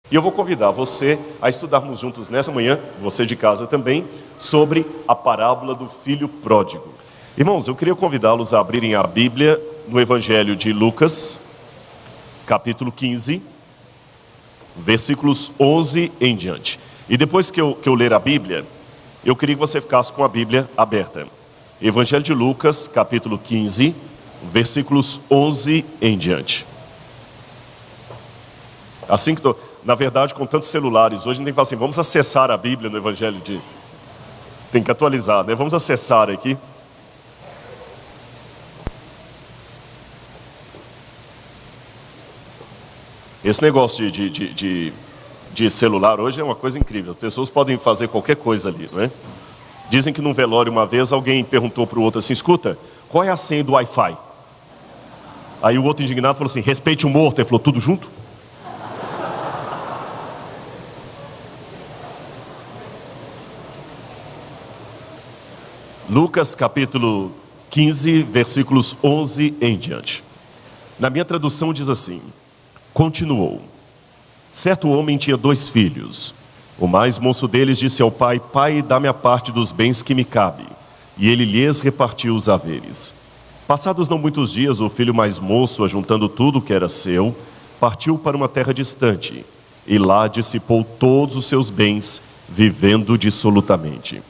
E eu vou convidar você a estudarmos juntos nessa manhã, você de casa também, sobre a parábola do filho pródigo. Irmãos, eu queria convidá-los a abrirem a Bíblia no Evangelho de Lucas, capítulo 15, versículos 11 em diante. E depois que eu ler a Bíblia, eu queria que você ficasse com a Bíblia aberta. Evangelho de Lucas, capítulo 15, versículos 11 em diante. Assim que na verdade, com tantos celulares, hoje a gente tem que falar assim, vamos acessar a Bíblia no Evangelho de... Tem que atualizar, né? Vamos acessar aqui. Esse negócio de celular hoje é uma coisa incrível. As pessoas podem fazer qualquer coisa ali, não é? Dizem que num velório uma vez alguém perguntou para o outro assim, escuta, qual é a senha do Wi-Fi? Aí o outro indignado falou assim, respeite o morto. Ele falou, tudo junto? Lucas capítulo 15, versículos 11 em diante. Na minha tradução diz assim, continuou. Certo homem tinha 2 filhos. O mais moço deles disse ao pai, pai, dá-me a parte dos bens que me cabe. E ele lhes repartiu os haveres. Passados não muitos dias, o filho mais moço, ajuntando tudo que era seu, partiu para uma terra distante. E lá dissipou todos os seus bens, vivendo dissolutamente.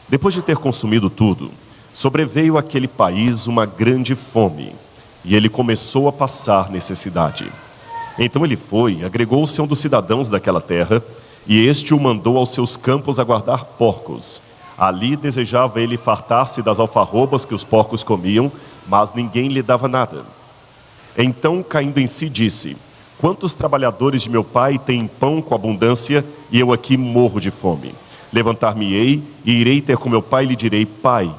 Depois de ter consumido tudo, sobreveio àquele país uma grande fome, e ele começou a passar necessidade. Então ele foi, agregou-se a um dos cidadãos daquela terra, e este o mandou aos seus campos a guardar porcos. Ali desejava ele fartar-se das alfarrobas que os porcos comiam, mas ninguém lhe dava nada. Então, caindo em si, disse, quantos trabalhadores de meu pai têm pão com abundância, e eu aqui morro de fome? Levantar-me-ei e irei ter com meu pai e lhe direi, pai,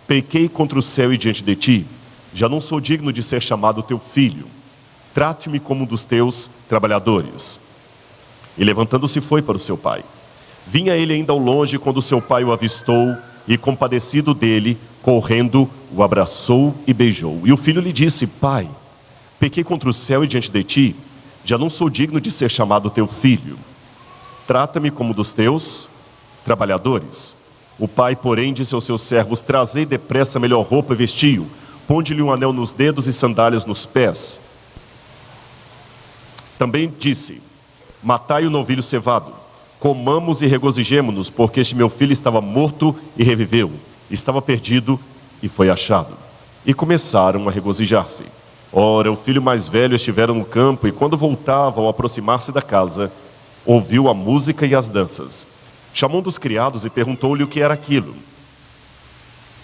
pequei contra o céu e diante de ti, já não sou digno de ser chamado teu filho, trate-me como um dos teus trabalhadores. E levantando-se foi para o seu pai. Vinha ele ainda ao longe quando seu pai o avistou e compadecido dele, correndo, o abraçou e beijou. E o filho lhe disse, pai, pequei contra o céu e diante de ti, já não sou digno de ser chamado teu filho, trata-me como um dos teus trabalhadores. O pai, porém, disse aos seus servos, trazei depressa a melhor roupa e vestiu, ponde-lhe um anel nos dedos e sandálias nos pés. Também disse, matai o novilho cevado, comamos e regozijemo-nos, porque este meu filho estava morto e reviveu, estava perdido e foi achado. E começaram a regozijar-se. Ora, o filho mais velho estivera no campo, e quando voltava, ao aproximar-se da casa, ouviu a música e as danças. Chamou um dos criados e perguntou-lhe o que era aquilo.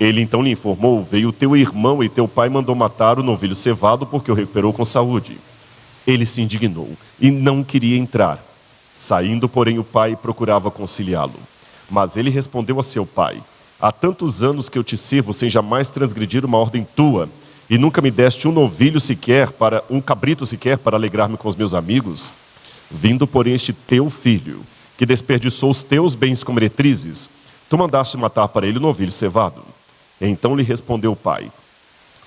Ele então lhe informou, veio teu irmão e teu pai mandou matar o novilho cevado porque o recuperou com saúde. Ele se indignou e não queria entrar. Saindo, porém, o pai procurava conciliá-lo. Mas ele respondeu a seu pai, há tantos anos que eu te sirvo sem jamais transgredir uma ordem tua, e nunca me deste um novilho sequer, um cabrito sequer, para alegrar-me com os meus amigos. Vindo, porém, este teu filho, que desperdiçou os teus bens com meretrizes, tu mandaste matar para ele o novilho cevado. Então lhe respondeu o pai,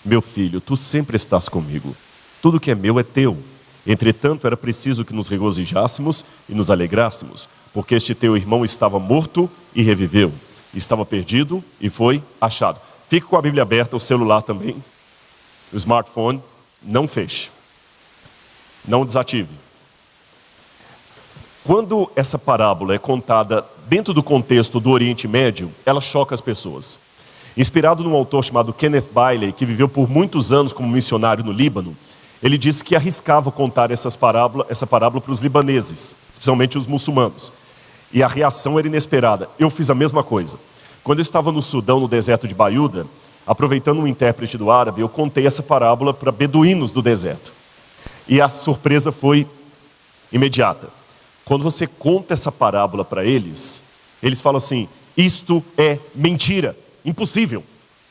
meu filho, tu sempre estás comigo, tudo que é meu é teu. Entretanto, era preciso que nos regozijássemos e nos alegrássemos, porque este teu irmão estava morto e reviveu, estava perdido e foi achado. Fique com a Bíblia aberta, o celular também, o smartphone, não feche, não desative. Quando essa parábola é contada dentro do contexto do Oriente Médio, ela choca as pessoas. Inspirado num autor chamado Kenneth Bailey, que viveu por muitos anos como missionário no Líbano, ele disse que arriscava contar essa parábola para os libaneses, especialmente os muçulmanos. E a reação era inesperada. Eu fiz a mesma coisa. Quando eu estava no Sudão, no deserto de Baiuda, aproveitando um intérprete do árabe, eu contei essa parábola para beduínos do deserto. E a surpresa foi imediata. Quando você conta essa parábola para eles, eles falam assim, isto é mentira, impossível.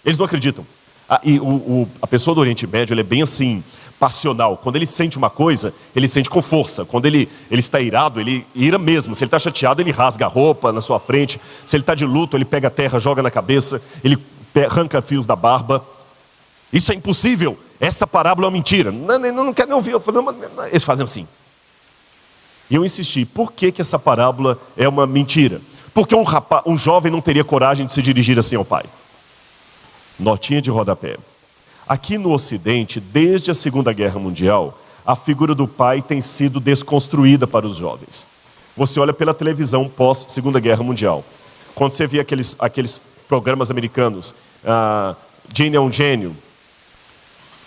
Eles não acreditam. A pessoa do Oriente Médio, ele é bem assim, passional. Quando ele sente uma coisa, ele sente com força. Quando ele está irado, ele ira mesmo. Se ele está chateado, ele rasga a roupa na sua frente. Se ele está de luto, ele pega a terra, joga na cabeça. Ele arranca fios da barba. Isso é impossível. Essa parábola é uma mentira. Não quero nem ouvir. Eu falo, não, eles fazem assim. E eu insisti, por que essa parábola é uma mentira? Porque um jovem não teria coragem de se dirigir assim ao pai. Notinha de rodapé. Aqui no Ocidente, desde a Segunda Guerra Mundial, a figura do pai tem sido desconstruída para os jovens. Você olha pela televisão pós-Segunda Guerra Mundial. Quando você vê aqueles programas americanos, Jane é um gênio.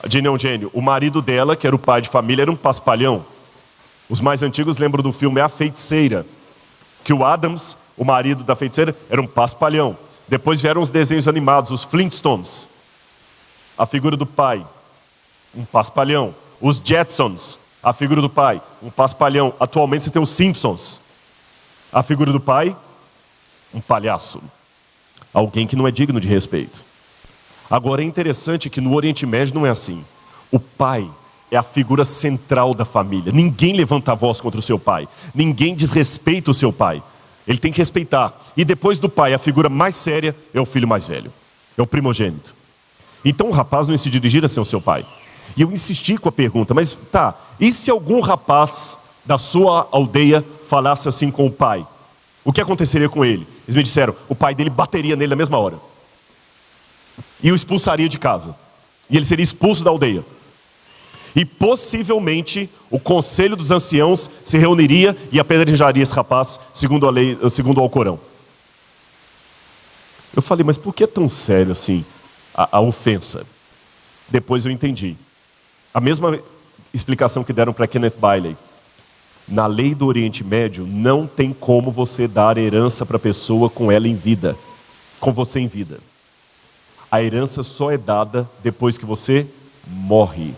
Jane é um gênio. O marido dela, que era o pai de família, era um paspalhão. Os mais antigos lembram do filme A Feiticeira, que o Adams, o marido da feiticeira, era um paspalhão. Depois vieram os desenhos animados, os Flintstones. A figura do pai, um paspalhão. Os Jetsons, a figura do pai, um paspalhão. Atualmente você tem os Simpsons. A figura do pai, um palhaço. Alguém que não é digno de respeito. Agora é interessante que no Oriente Médio não é assim. O pai é a figura central da família. Ninguém levanta a voz contra o seu pai. Ninguém desrespeita o seu pai. Ele tem que respeitar. E depois do pai, a figura mais séria é o filho mais velho. É o primogênito. Então o rapaz não ia se dirigir assim ao seu pai. E eu insisti com a pergunta, mas tá, e se algum rapaz da sua aldeia falasse assim com o pai? O que aconteceria com ele? Eles me disseram, o pai dele bateria nele na mesma hora. E o expulsaria de casa. E ele seria expulso da aldeia. E possivelmente o conselho dos anciãos se reuniria e apedrejaria esse rapaz, segundo a lei, segundo o Alcorão. Eu falei, mas por que é tão sério assim a ofensa? Depois eu entendi. A mesma explicação que deram para Kenneth Bailey. Na lei do Oriente Médio, não tem como você dar herança para a pessoa com ela em vida, com você em vida. A herança só é dada depois que você morre.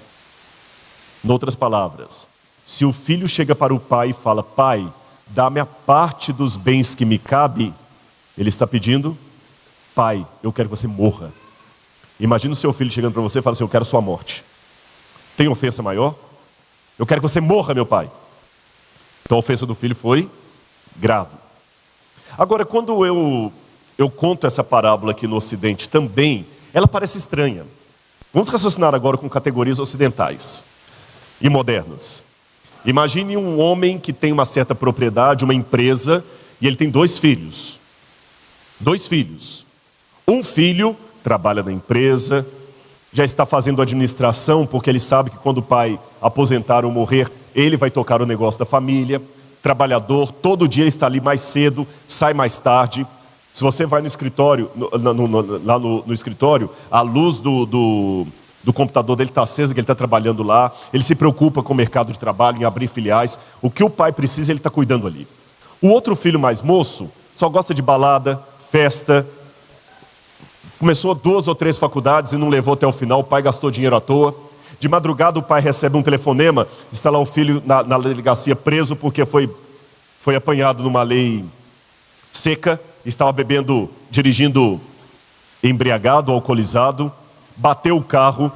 Em outras palavras, se o filho chega para o pai e fala, pai, dá-me a parte dos bens que me cabe, ele está pedindo, pai, eu quero que você morra. Imagina o seu filho chegando para você e fala assim, eu quero sua morte. Tem ofensa maior? Eu quero que você morra, meu pai. Então a ofensa do filho foi grave. Agora, quando eu conto essa parábola aqui no Ocidente também, ela parece estranha. Vamos raciocinar agora com categorias ocidentais e modernas. Imagine um homem que tem uma certa propriedade, uma empresa, e ele tem 2 filhos. 2 filhos. Um filho trabalha na empresa, já está fazendo administração, porque ele sabe que quando o pai aposentar ou morrer, ele vai tocar o negócio da família. Trabalhador, todo dia ele está ali mais cedo, sai mais tarde. Se você vai no escritório, lá no escritório, a luz do computador dele está acesa, que ele está trabalhando lá. Ele se preocupa com o mercado de trabalho, em abrir filiais. O que o pai precisa, ele está cuidando ali. O outro filho mais moço só gosta de balada, festa. Começou 2 ou 3 faculdades e não levou até o final. O pai gastou dinheiro à toa. De madrugada o pai recebe um telefonema. Está lá o filho na delegacia preso porque foi apanhado numa lei seca. Estava dirigindo embriagado, alcoolizado. Bateu o carro.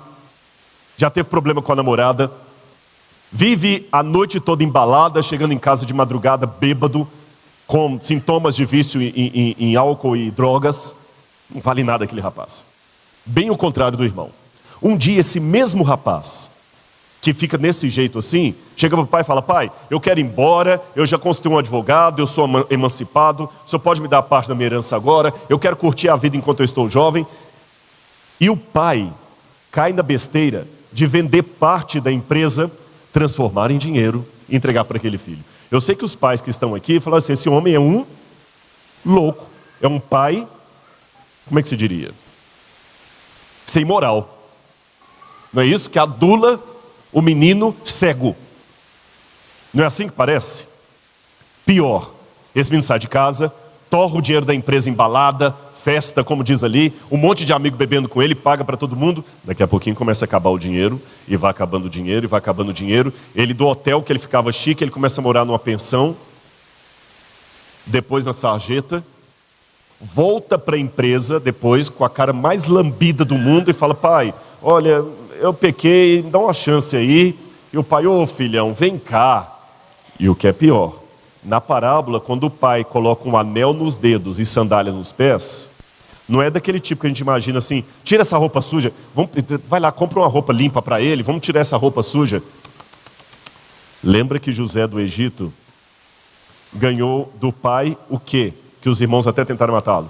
Já teve problema com a namorada. Vive a noite toda embalada, chegando em casa de madrugada bêbado, com sintomas de vício em álcool e drogas. Não vale nada aquele rapaz. Bem o contrário do irmão. Um dia esse mesmo rapaz, que fica desse jeito assim, chega para o pai e fala, pai, eu quero ir embora, eu já constituí um advogado, eu sou emancipado, o senhor pode me dar parte da minha herança agora, eu quero curtir a vida enquanto eu estou jovem. E o pai cai na besteira de vender parte da empresa, transformar em dinheiro e entregar para aquele filho. Eu sei que os pais que estão aqui falaram assim, esse homem é um louco, é um pai, como é que se diria? Sem moral. Não é isso? Que adula o menino cego. Não é assim que parece? Pior, esse menino sai de casa, torra o dinheiro da empresa em balada, festa, como diz ali, um monte de amigo bebendo com ele, paga para todo mundo. Daqui a pouquinho começa a acabar o dinheiro, e vai acabando o dinheiro, e vai acabando o dinheiro. Ele do hotel que ele ficava chique, ele começa a morar numa pensão, depois na sarjeta, volta para a empresa depois com a cara mais lambida do mundo e fala, pai, olha, eu pequei, dá uma chance aí. E o pai, ô filhão, vem cá. E o que é pior, na parábola, quando o pai coloca um anel nos dedos e sandália nos pés, não é daquele tipo que a gente imagina assim, tira essa roupa suja, vai lá, compra uma roupa limpa para ele, vamos tirar essa roupa suja. Lembra que José do Egito ganhou do pai o quê? Que os irmãos até tentaram matá-lo.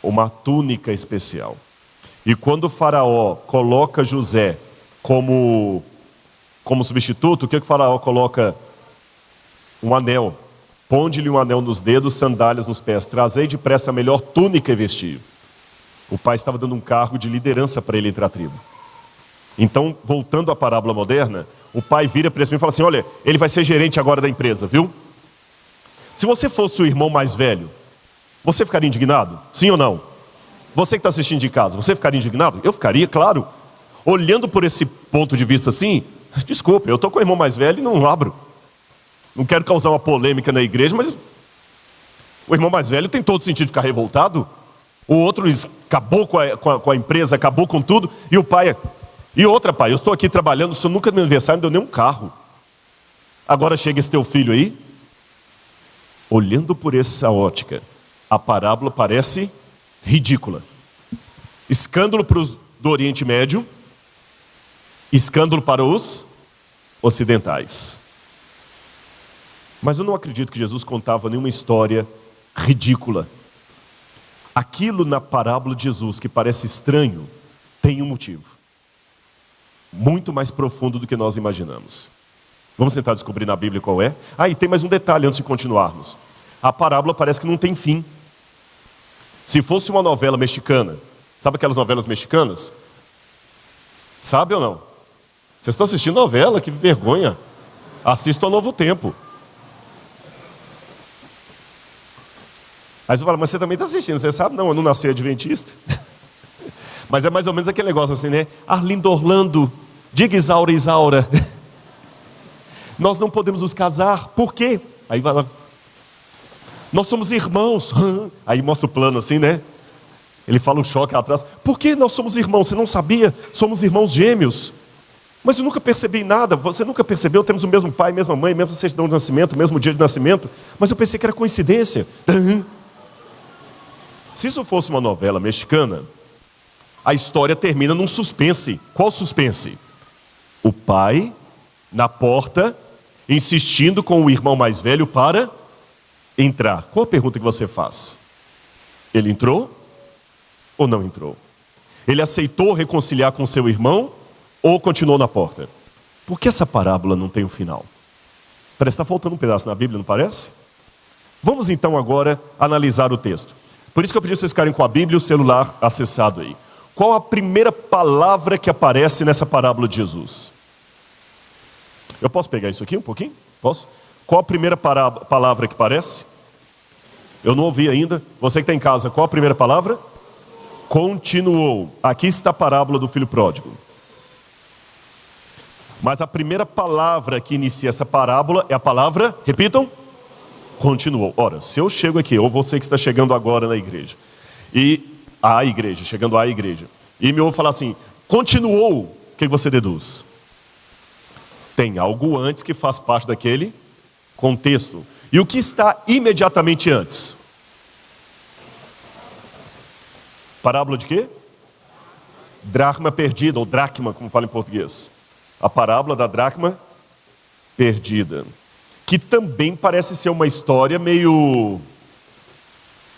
Uma túnica especial. E quando o faraó coloca José como substituto, o que o faraó coloca? Um anel. Ponde-lhe um anel nos dedos, sandálias nos pés. Trazei depressa a melhor túnica e vestiu. O pai estava dando um cargo de liderança para ele entre a tribo. Então, voltando à parábola moderna, o pai vira para esse menino e fala assim: olha, ele vai ser gerente agora da empresa, viu? Se você fosse o irmão mais velho, você ficaria indignado? Sim ou não? Você que está assistindo de casa, você ficaria indignado? Eu ficaria, claro. Olhando por esse ponto de vista assim, desculpe, eu estou com o irmão mais velho e não abro. Não quero causar uma polêmica na igreja, mas o irmão mais velho tem todo sentido de ficar revoltado. O outro acabou com a empresa, acabou com tudo. E o pai, e outra, pai, eu estou aqui trabalhando, o senhor nunca no meu aniversário me deu nem um carro. Agora chega esse teu filho aí. Olhando por essa ótica, a parábola parece ridícula. Escândalo para os do Oriente Médio, escândalo para os ocidentais. Mas eu não acredito que Jesus contava nenhuma história ridícula. Aquilo na parábola de Jesus que parece estranho, tem um motivo. Muito mais profundo do que nós imaginamos. Vamos tentar descobrir na Bíblia qual é. E tem mais um detalhe antes de continuarmos. A parábola parece que não tem fim. Se fosse uma novela mexicana, sabe aquelas novelas mexicanas? Sabe ou não? Vocês estão assistindo novela? Que vergonha. Assistam ao Novo Tempo. Aí você fala, mas você também está assistindo, você sabe? Não, eu não nasci adventista. Mas é mais ou menos aquele negócio assim, né? Arlindo Orlando, diga Isaura, Isaura. Nós não podemos nos casar, por quê? Aí vai lá. Nós somos irmãos. Aí mostra o plano assim, né? Ele fala um choque atrás. Por que nós somos irmãos? Você não sabia? Somos irmãos gêmeos. Mas eu nunca percebi nada. Você nunca percebeu? Temos o mesmo pai, mesma mãe, mesma certidão de nascimento, mesmo dia de nascimento. Mas eu pensei que era coincidência. Se isso fosse uma novela mexicana, a história termina num suspense. Qual suspense? O pai, na porta, insistindo com o irmão mais velho para entrar. Qual a pergunta que você faz? Ele entrou ou não entrou? Ele aceitou reconciliar com seu irmão ou continuou na porta? Por que essa parábola não tem um final? Parece que está faltando um pedaço na Bíblia, não parece? Vamos então agora analisar o texto. Por isso que eu pedi vocês ficarem com a Bíblia e o celular acessado aí. Qual a primeira palavra que aparece nessa parábola de Jesus? Eu posso pegar isso aqui um pouquinho? Posso? Qual a primeira palavra que aparece? Eu não ouvi ainda. Você que está em casa, qual a primeira palavra? Continuou. Aqui está a parábola do filho pródigo. Mas a primeira palavra que inicia essa parábola é a palavra, repitam, continuou. Ora, se eu chego aqui, ou você que está chegando agora na igreja, chegando à igreja, e me ouve falar assim, continuou, o que você deduz? Tem algo antes que faz parte daquele contexto. E o que está imediatamente antes? Parábola de quê? Dracma perdida, ou dracma, como fala em português. A parábola da dracma perdida. Que também parece ser uma história meio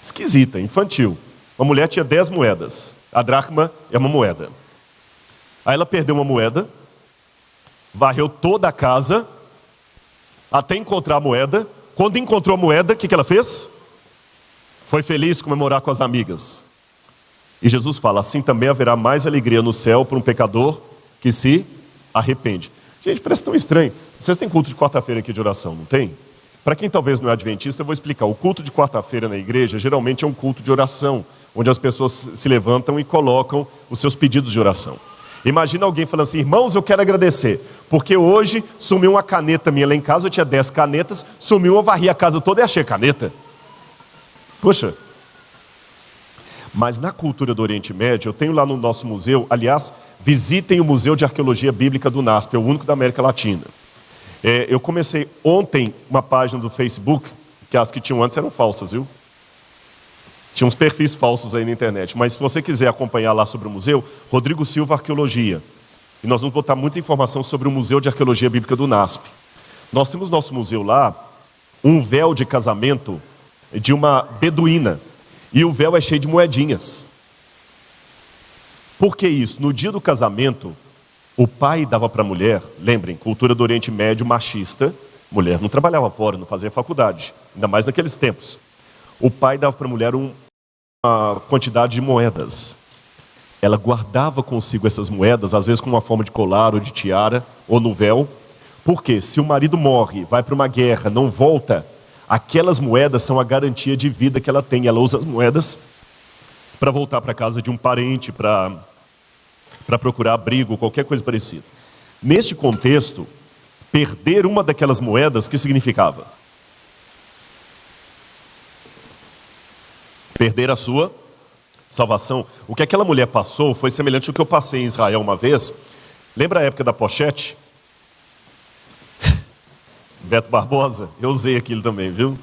esquisita, infantil. Uma mulher tinha 10 moedas. A dracma é uma moeda. Aí ela perdeu uma moeda, varreu toda a casa, até encontrar a moeda. Quando encontrou a moeda, o que ela fez? Foi feliz comemorar com as amigas. E Jesus fala, assim também haverá mais alegria no céu para um pecador que se arrepende. Gente, parece tão estranho. Vocês têm culto de quarta-feira aqui de oração, não tem? Para quem talvez não é adventista, eu vou explicar. O culto de quarta-feira na igreja, geralmente é um culto de oração, onde as pessoas se levantam e colocam os seus pedidos de oração. Imagina alguém falando assim, irmãos, eu quero agradecer, porque hoje sumiu uma caneta minha lá em casa, eu tinha 10 canetas, sumiu, eu varri a casa toda e achei a caneta. Poxa. Mas na cultura do Oriente Médio, eu tenho lá no nosso museu, aliás, visitem o Museu de Arqueologia Bíblica do NASP, é o único da América Latina. Eu comecei ontem uma página do Facebook, que as que tinham antes eram falsas, viu? Tinha uns perfis falsos aí na internet, mas se você quiser acompanhar lá sobre o museu, Rodrigo Silva Arqueologia. E nós vamos botar muita informação sobre o Museu de Arqueologia Bíblica do NASP. Nós temos nosso museu lá, um véu de casamento de uma beduína. E o véu é cheio de moedinhas. Por que isso? No dia do casamento, o pai dava para a mulher, lembrem, cultura do Oriente Médio machista, mulher não trabalhava fora, não fazia faculdade, ainda mais naqueles tempos. O pai dava para a mulher uma quantidade de moedas. Ela guardava consigo essas moedas, às vezes com uma forma de colar ou de tiara, ou no véu. Porque se o marido morre, vai para uma guerra, não volta, aquelas moedas são a garantia de vida que ela tem. Ela usa as moedas para voltar para a casa de um parente, para procurar abrigo, qualquer coisa parecida. Neste contexto, perder uma daquelas moedas, o que significava? Perder a sua salvação. O que aquela mulher passou foi semelhante ao que eu passei em Israel uma vez. Lembra a época da pochete? Beto Barbosa, eu usei aquilo também, viu?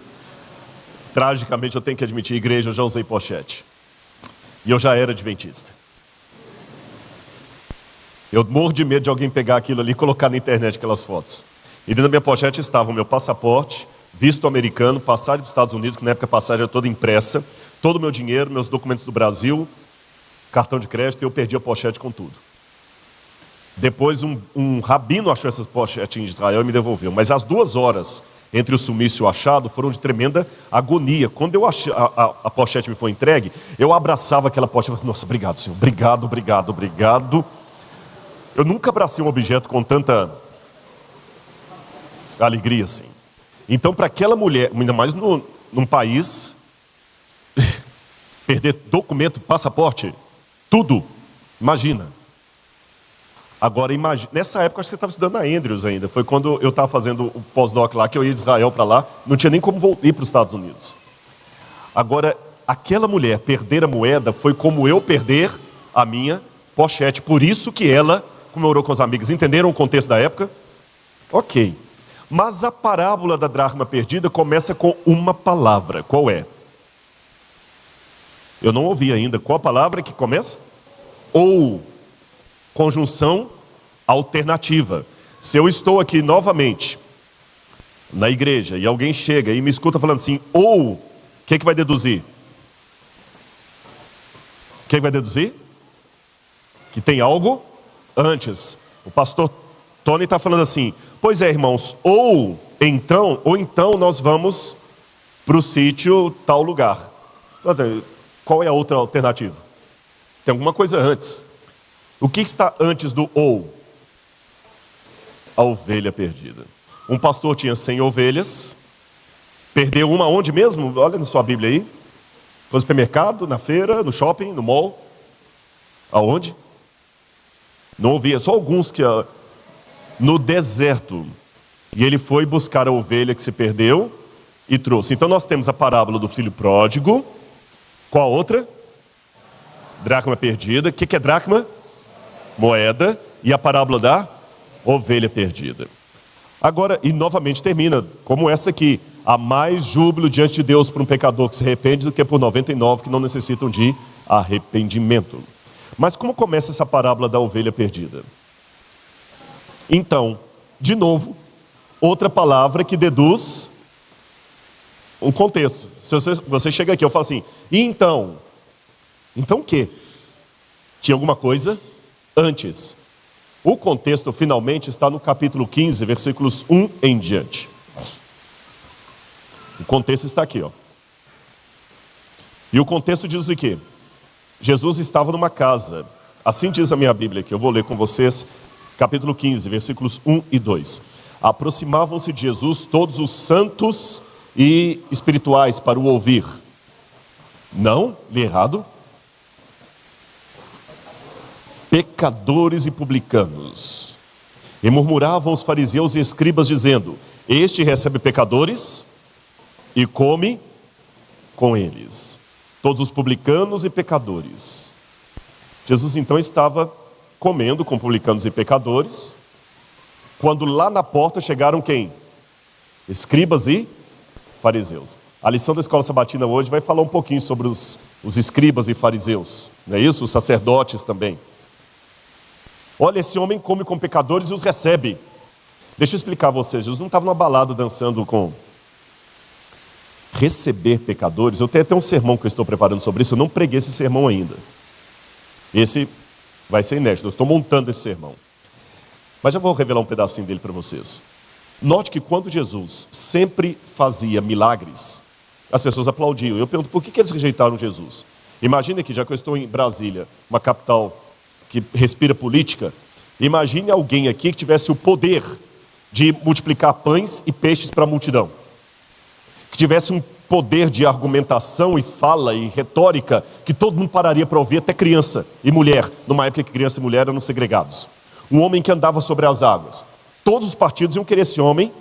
Tragicamente, eu tenho que admitir, igreja, eu já usei pochete. E eu já era adventista. Eu morro de medo de alguém pegar aquilo ali e colocar na internet aquelas fotos. E dentro da minha pochete estava o meu passaporte, visto americano, passagem para os Estados Unidos, que na época a passagem era toda impressa, todo o meu dinheiro, meus documentos do Brasil, cartão de crédito, e eu perdi a pochete com tudo. Depois um rabino achou essas pochetes em Israel e me devolveu. Mas as 2 horas entre o sumiço e o achado foram de tremenda agonia. Quando eu achei, a pochete me foi entregue, eu abraçava aquela pochete e falei assim, nossa, obrigado, Senhor, obrigado, obrigado, obrigado. Eu nunca abracei um objeto com tanta alegria assim. Então, para aquela mulher, ainda mais num país, perder documento, passaporte, tudo, imagina. Agora, imagina, nessa época, acho que você estava estudando na Andrews ainda, foi quando eu estava fazendo o pós-doc lá, que eu ia de Israel para lá, não tinha nem como ir para os Estados Unidos. Agora, aquela mulher perder a moeda foi como eu perder a minha pochete, por isso que ela comemorou com os amigos. Entenderam o contexto da época? Ok. Mas a parábola da dracma perdida começa com uma palavra. Qual é? Eu não ouvi ainda. Qual a palavra que começa? Ou. Conjunção alternativa. Se eu estou aqui novamente na igreja e alguém chega e me escuta falando assim, ou, o que vai deduzir? O que vai deduzir? Que tem algo antes. O pastor Tony está falando assim, pois é, irmãos, ou então nós vamos para o sítio tal lugar. Qual é a outra alternativa? Tem alguma coisa antes. O que está antes do ou? A ovelha perdida. Um pastor tinha 100 ovelhas, perdeu uma onde mesmo? Olha na sua Bíblia aí. Foi no supermercado, na feira, no shopping, no mall. Aonde? Não ouvia, só alguns que... No deserto. E ele foi buscar a ovelha que se perdeu e trouxe. Então nós temos a parábola do filho pródigo. Qual a outra? Dracma perdida. O que é dracma? Moeda. E a parábola da ovelha perdida. Agora, e novamente termina como essa aqui. Há mais júbilo diante de Deus por um pecador que se arrepende do que por 99 que não necessitam de arrependimento. Mas como começa essa parábola da ovelha perdida? Então, de novo, outra palavra que deduz um contexto. Se você chega aqui, eu falo assim, e então? Então o quê? Tinha alguma coisa antes. O contexto finalmente está no capítulo 15, versículos 1 em diante. O contexto está aqui, ó. E o contexto diz o quê? Jesus estava numa casa. Assim diz a minha Bíblia aqui, eu vou ler com vocês, capítulo 15, versículos 1 e 2. Aproximavam-se de Jesus todos os santos e espirituais para o ouvir. Não, li errado. Pecadores e publicanos. E murmuravam os fariseus e escribas dizendo, este recebe pecadores e come com eles. Todos os publicanos e pecadores. Jesus então estava comendo com publicanos e pecadores, quando lá na porta chegaram quem? Escribas e fariseus. A lição da Escola Sabatina hoje vai falar um pouquinho sobre os escribas e fariseus, não é isso? Os sacerdotes também. Olha, esse homem come com pecadores e os recebe. Deixa eu explicar a vocês, Jesus não estava numa balada dançando com receber pecadores. Eu tenho até um sermão que eu estou preparando sobre isso, eu não preguei esse sermão ainda. Esse vai ser inédito, eu estou montando esse sermão. Mas já vou revelar um pedacinho dele para vocês. Note que quando Jesus sempre fazia milagres, as pessoas aplaudiam. Eu pergunto, por que eles rejeitaram Jesus? Imagine que, já que eu estou em Brasília, uma capital que respira política, imagine alguém aqui que tivesse o poder de multiplicar pães e peixes para a multidão. Que tivesse um poder de argumentação e fala e retórica que todo mundo pararia para ouvir, até criança e mulher, numa época que criança e mulher eram segregados. Um homem que andava sobre as águas. Todos os partidos iam querer esse homem.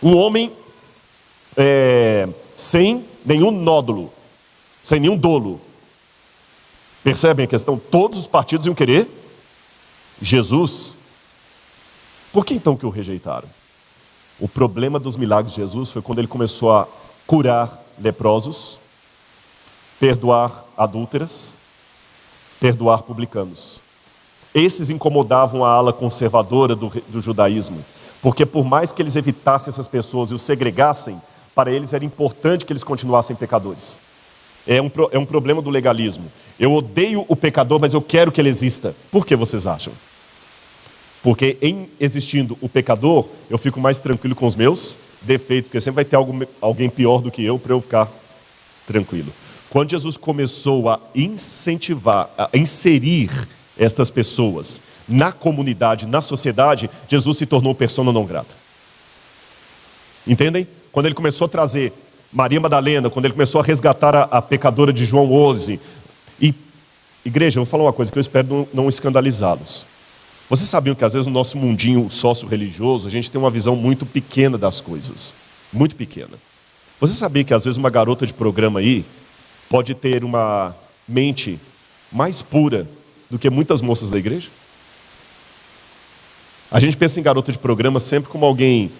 Um homem sem nenhum nódulo, sem nenhum dolo. Percebem a questão? Todos os partidos iam querer Jesus. Por que então que o rejeitaram? O problema dos milagres de Jesus foi quando ele começou a curar leprosos, perdoar adúlteras, perdoar publicanos. Esses incomodavam a ala conservadora do judaísmo, porque por mais que eles evitassem essas pessoas e os segregassem, para eles era importante que eles continuassem pecadores. É um problema do legalismo. Eu odeio o pecador, mas eu quero que ele exista. Por que vocês acham? Porque em existindo o pecador, eu fico mais tranquilo com os meus defeitos, porque sempre vai ter alguém pior do que eu para eu ficar tranquilo. Quando Jesus começou a incentivar, a inserir estas pessoas na comunidade, na sociedade, Jesus se tornou persona não grata. Entendem? Quando ele começou a trazer Maria Madalena, quando ele começou a resgatar a pecadora de João 11. E, igreja, eu vou falar uma coisa que eu espero não escandalizá-los. Vocês sabiam que às vezes no nosso mundinho sócio-religioso, a gente tem uma visão muito pequena das coisas. Muito pequena. Você sabia que às vezes uma garota de programa aí pode ter uma mente mais pura do que muitas moças da igreja? A gente pensa em garota de programa sempre como alguém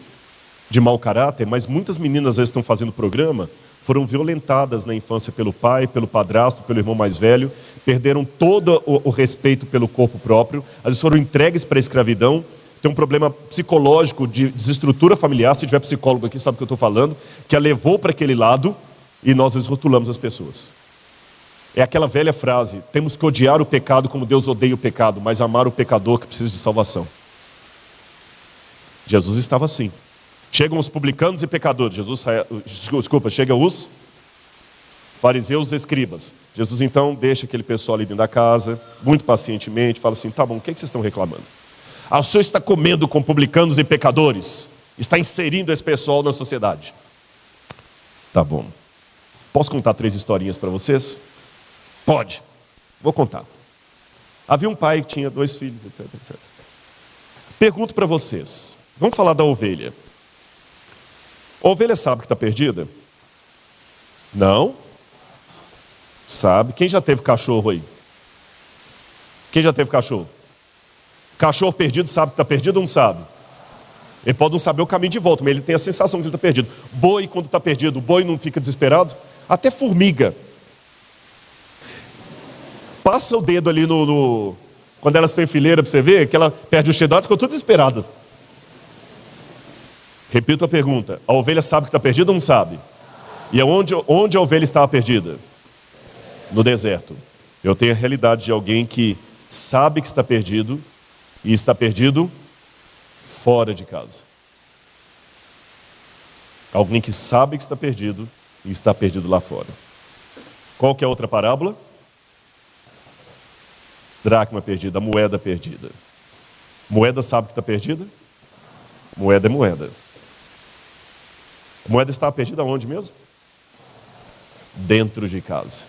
de mau caráter, mas muitas meninas às vezes estão fazendo programa, foram violentadas na infância pelo pai, pelo padrasto, pelo irmão mais velho, perderam todo o respeito pelo corpo próprio, às vezes foram entregues para a escravidão, tem um problema psicológico de desestrutura familiar, se tiver psicólogo aqui sabe o que eu estou falando, que a levou para aquele lado e nós rotulamos as pessoas. É aquela velha frase, temos que odiar o pecado como Deus odeia o pecado, mas amar o pecador que precisa de salvação. Jesus estava assim. Chegam os publicanos e pecadores. Chegam os fariseus e escribas. Jesus então deixa aquele pessoal ali dentro da casa, muito pacientemente, fala assim, tá bom, o que vocês estão reclamando? O senhor está comendo com publicanos e pecadores, está inserindo esse pessoal na sociedade. Tá bom. Posso contar 3 historinhas para vocês? Pode. Vou contar. Havia um pai que tinha 2 filhos, etc, etc. Pergunto para vocês, vamos falar da ovelha. A ovelha sabe que está perdida? Não? Sabe. Quem já teve cachorro aí? Quem já teve cachorro? Cachorro perdido sabe que está perdido ou não sabe? Ele pode não saber o caminho de volta, mas ele tem a sensação que ele está perdido. Boi, quando está perdido, o boi não fica desesperado? Até formiga. Passa o dedo ali quando elas estão em fileira para você ver, que ela perde o cheddar, ficou tudo desesperada. Repito a pergunta, a ovelha sabe que está perdida ou não sabe? E onde a ovelha estava perdida? No deserto. Eu tenho a realidade de alguém que sabe que está perdido e está perdido fora de casa. Alguém que sabe que está perdido e está perdido lá fora. Qual que é a outra parábola? Dracma perdida, a moeda perdida. Moeda sabe que está perdida? Moeda é moeda. A moeda estava perdida onde mesmo? Dentro de casa.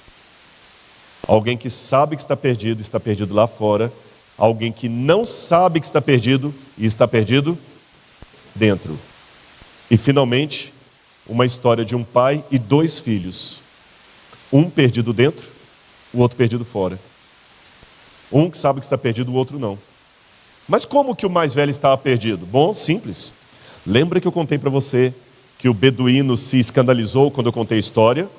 Alguém que sabe que está perdido lá fora. Alguém que não sabe que está perdido e está perdido dentro. E finalmente, uma história de um pai e 2 filhos. Um perdido dentro, o outro perdido fora. Um que sabe que está perdido, o outro não. Mas como que o mais velho estava perdido? Bom, simples. Lembra que eu contei para você que o beduíno se escandalizou quando eu contei a história?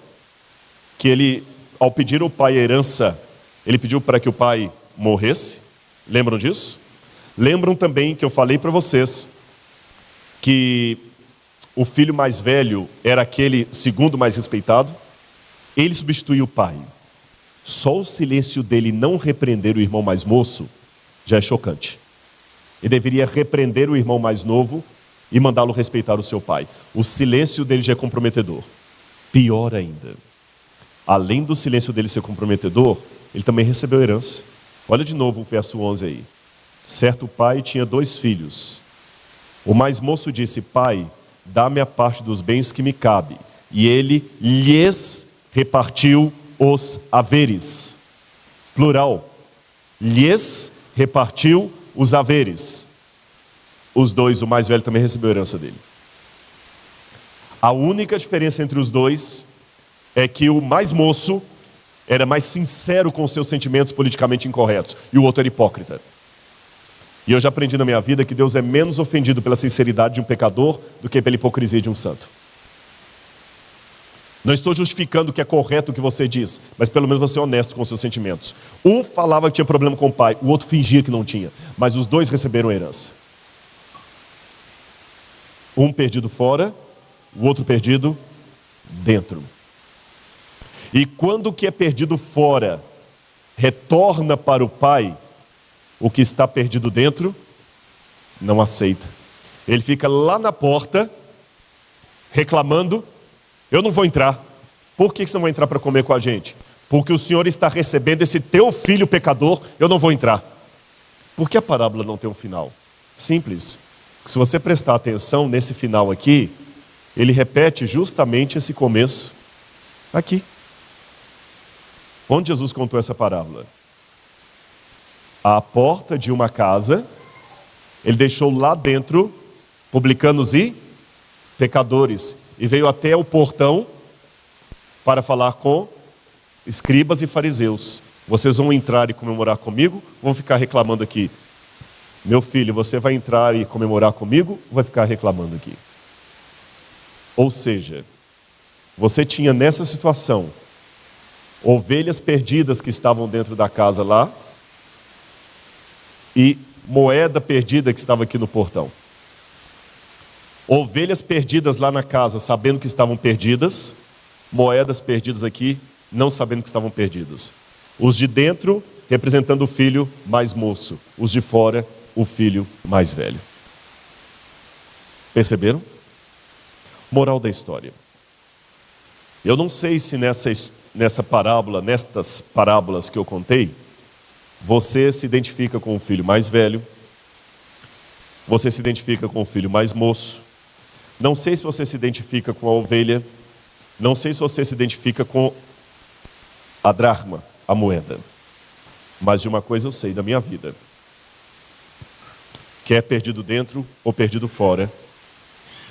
Que ele, ao pedir ao pai a herança, ele pediu para que o pai morresse? Lembram disso? Lembram também que eu falei para vocês que o filho mais velho era aquele segundo mais respeitado, ele substituiu o pai. Só o silêncio dele não repreender o irmão mais moço já é chocante. Ele deveria repreender o irmão mais novo e mandá-lo respeitar o seu pai. O silêncio dele já é comprometedor. Pior ainda, além do silêncio dele ser comprometedor, ele também recebeu herança. Olha de novo o verso 11 aí. Certo pai tinha 2 filhos. O mais moço disse: pai, dá-me a parte dos bens que me cabe. E ele lhes repartiu os haveres. Plural. Lhes repartiu os haveres. Os 2, o mais velho também recebeu a herança dele. A única diferença entre os 2 é que o mais moço era mais sincero com seus sentimentos politicamente incorretos e o outro era hipócrita. E eu já aprendi na minha vida que Deus é menos ofendido pela sinceridade de um pecador do que pela hipocrisia de um santo. Não estou justificando que é correto o que você diz, mas pelo menos você é honesto com seus sentimentos. Um falava que tinha problema com o pai, o outro fingia que não tinha, mas os 2 receberam a herança. Um perdido fora, o outro perdido dentro. E quando o que é perdido fora retorna para o pai, o que está perdido dentro não aceita. Ele fica lá na porta reclamando: eu não vou entrar. Por que você não vai entrar para comer com a gente? Porque o Senhor está recebendo esse teu filho pecador, eu não vou entrar. Por que a parábola não tem um final? Simples. Se você prestar atenção nesse final aqui, ele repete justamente esse começo aqui. Onde Jesus contou essa parábola? À porta de uma casa, ele deixou lá dentro publicanos e pecadores, e veio até o portão para falar com escribas e fariseus. Vocês vão entrar e comemorar comigo, vão ficar reclamando aqui? Meu filho, você vai entrar e comemorar comigo, ou vai ficar reclamando aqui? Ou seja, você tinha nessa situação ovelhas perdidas que estavam dentro da casa lá e moeda perdida que estava aqui no portão. Ovelhas perdidas lá na casa sabendo que estavam perdidas, moedas perdidas aqui não sabendo que estavam perdidas. Os de dentro representando o filho mais moço, os de fora o filho mais velho. Perceberam? Moral da história. Eu não sei se nessa parábola, nestas parábolas que eu contei, você se identifica com o filho mais velho, você se identifica com o filho mais moço, não sei se você se identifica com a ovelha, não sei se você se identifica com a dracma, a moeda, mas de uma coisa eu sei da minha vida: quer perdido dentro ou perdido fora,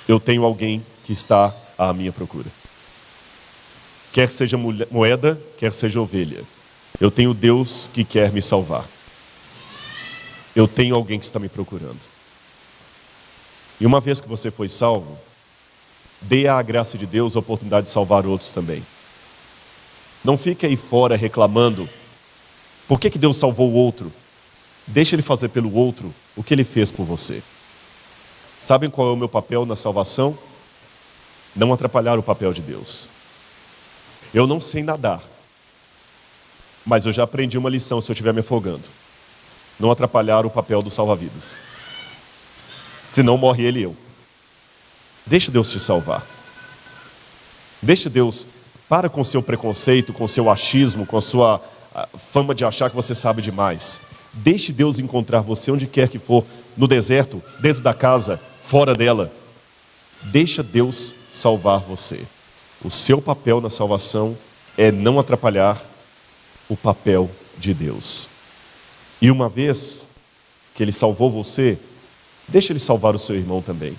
eu tenho alguém que está à minha procura. Quer seja moeda, quer seja ovelha, eu tenho Deus que quer me salvar. Eu tenho alguém que está me procurando. E uma vez que você foi salvo, dê à graça de Deus a oportunidade de salvar outros também. Não fique aí fora reclamando: por que Deus salvou o outro? Deixa Ele fazer pelo outro o que Ele fez por você. Sabem qual é o meu papel na salvação? Não atrapalhar o papel de Deus. Eu não sei nadar, mas eu já aprendi uma lição se eu estiver me afogando: não atrapalhar o papel do salva-vidas, senão morre ele e eu. Deixa Deus te salvar. Deixa Deus, para com seu preconceito, com seu achismo, com a sua fama de achar que você sabe demais. Deixe Deus encontrar você onde quer que for, no deserto, dentro da casa, fora dela. Deixa Deus salvar você. O seu papel na salvação é não atrapalhar o papel de Deus. E uma vez que Ele salvou você, deixa Ele salvar o seu irmão também.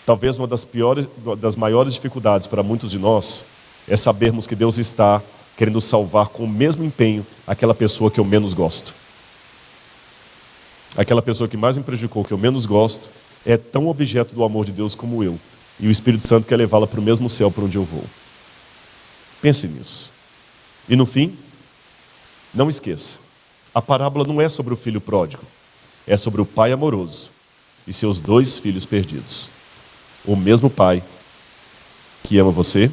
Talvez uma das maiores dificuldades para muitos de nós é sabermos que Deus está querendo salvar com o mesmo empenho aquela pessoa que eu menos gosto. Aquela pessoa que mais me prejudicou, que eu menos gosto, é tão objeto do amor de Deus como eu. E o Espírito Santo quer levá-la para o mesmo céu para onde eu vou. Pense nisso. E no fim, não esqueça: a parábola não é sobre o filho pródigo, é sobre o pai amoroso e seus 2 filhos perdidos. o mesmo Pai que ama você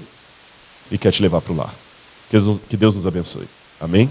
e quer te levar para o lar. Que Deus nos abençoe. Amém?